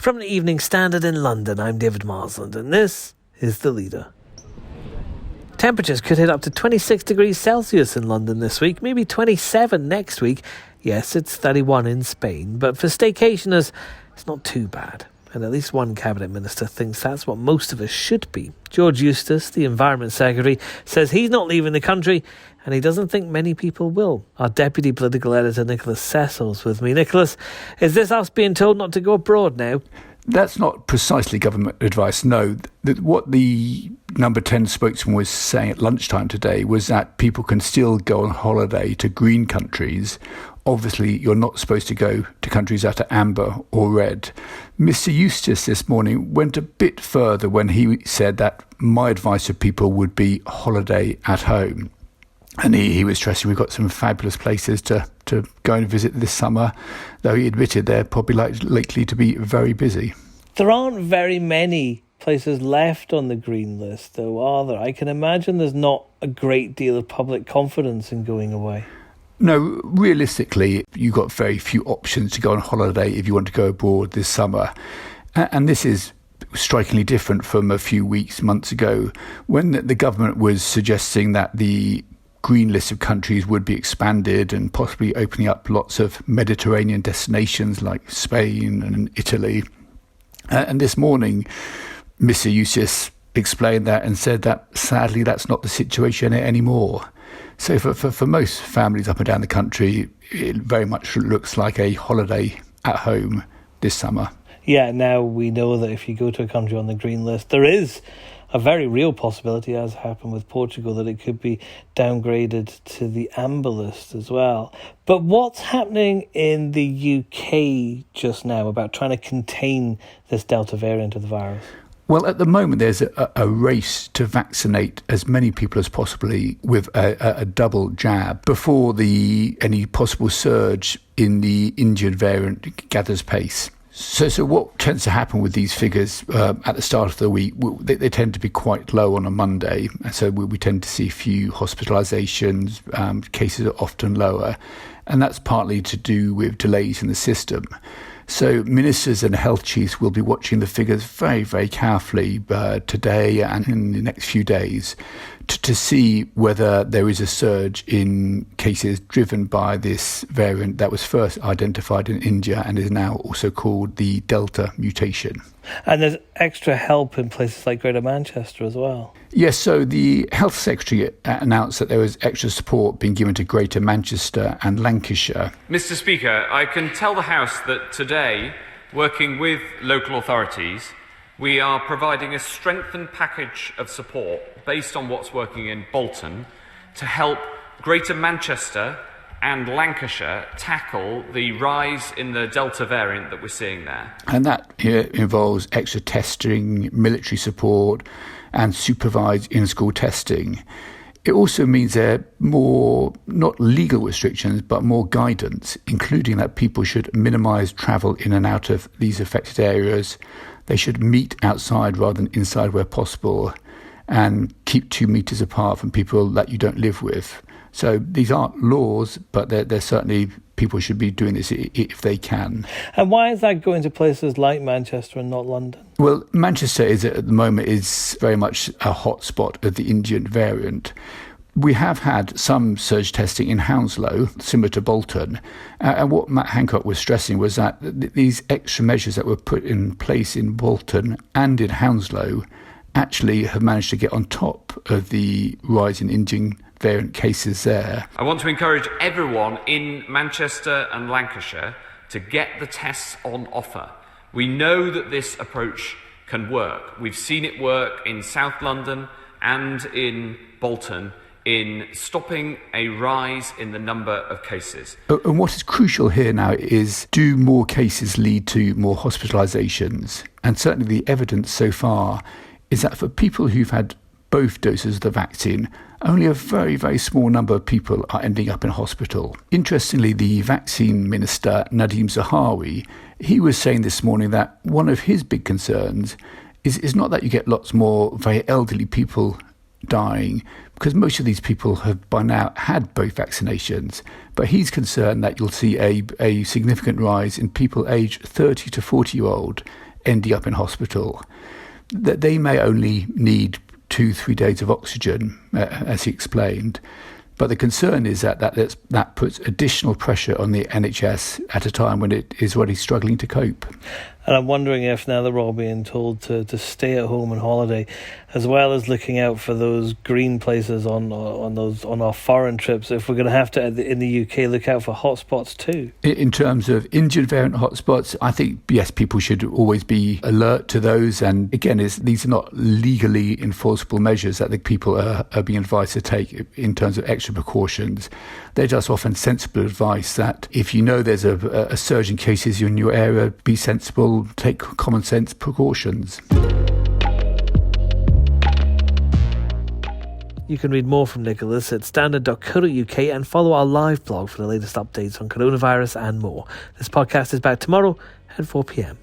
From the Evening Standard in London, I'm David Marsland, and this is The Leader. Temperatures could hit up to 26 degrees Celsius in London this week, maybe 27 next week. Yes, it's 31 in Spain, but for staycationers, it's not too bad. And at least one cabinet minister thinks that's what most of us should be. George Eustace, the Environment Secretary, says he's not leaving the country, and he doesn't think many people will. Our deputy political editor, Nicholas Cecil, is with me. Nicholas, is this us being told not to go abroad now? That's not precisely government advice, no. What the number 10 spokesman was saying at lunchtime today was that people can still go on holiday to green countries. Obviously, you're not supposed to go to countries that are amber or red. Mr. Eustace this morning went a bit further when he said that my advice to people would be holiday at home. And he was stressing we've got some fabulous places to go and visit this summer, though he admitted they're probably likely to be very busy. There aren't very many places left on the green list, though, are there? I can imagine there's not a great deal of public confidence in going away. No, realistically, you've got very few options to go on holiday if you want to go abroad this summer. And this is strikingly different from a few months ago, when the government was suggesting that the green list of countries would be expanded and possibly opening up lots of Mediterranean destinations like Spain and Italy. And this morning, Mr. Eustace explained that and said that sadly that's not the situation anymore. So for most families up and down the country, it very much looks like a holiday at home this summer. Yeah, now we know that if you go to a country on the green list, there is a very real possibility, as happened with Portugal, that it could be downgraded to the amber list as well. But what's happening in the UK just now about trying to contain this Delta variant of the virus? Well, at the moment, there's a race to vaccinate as many people as possibly with a double jab before any possible surge in the injured variant gathers pace. So what tends to happen with these figures at the start of the week, they tend to be quite low on a Monday. And so we tend to see few hospitalisations, cases are often lower. And that's partly to do with delays in the system. So ministers and health chiefs will be watching the figures very, very carefully today and in the next few days to see whether there is a surge in cases driven by this variant that was first identified in India and is now also called the Delta mutation. And there's extra help in places like Greater Manchester as well. Yes, so the Health Secretary announced that there was extra support being given to Greater Manchester and Lancashire. Mr. Speaker, I can tell the House that today, working with local authorities, we are providing a strengthened package of support based on what's working in Bolton to help Greater Manchester and Lancashire tackle the rise in the Delta variant that we're seeing there. And that involves extra testing, military support and supervised in-school testing. It also means there are more, not legal restrictions, but more guidance, including that people should minimise travel in and out of these affected areas. They should meet outside rather than inside where possible, and keep 2 metres apart from people that you don't live with. So these aren't laws, but they're certainly people should be doing this if they can. And why is that going to places like Manchester and not London? Well, Manchester is at the moment is very much a hotspot of the Indian variant. We have had some surge testing in Hounslow, similar to Bolton. And what Matt Hancock was stressing was that these extra measures that were put in place in Bolton and in Hounslow actually have managed to get on top of the rise in Indian variant cases there. I want to encourage everyone in Manchester and Lancashire to get the tests on offer. We know that this approach can work. We've seen it work in South London and in Bolton in stopping a rise in the number of cases. And what is crucial here now is, do more cases lead to more hospitalisations? And certainly the evidence so far is that for people who've had both doses of the vaccine, only a very, very small number of people are ending up in hospital. Interestingly, the vaccine minister, Nadhim Zahawi, he was saying this morning that one of his big concerns is not that you get lots more very elderly people dying, because most of these people have by now had both vaccinations. But he's concerned that you'll see a significant rise in people aged 30 to 40-year-old ending up in hospital, that they may only need 2-3 days of oxygen, as he explained. But the concern is that puts additional pressure on the NHS at a time when it is already struggling to cope. And I'm wondering if now they're all being told to stay at home on holiday, as well as looking out for those green places on our foreign trips, if we're going to have to, in the UK, look out for hotspots too. In terms of Indian variant hotspots, I think, yes, people should always be alert to those. And again, these are not legally enforceable measures that the people are being advised to take in terms of extra precautions. They're just often sensible advice that if you know there's a surge in cases in your area, be sensible, take common sense precautions. You can read more from Nicholas at standard.co.uk and follow our live blog for the latest updates on coronavirus and more. This podcast is back tomorrow at 4 p.m.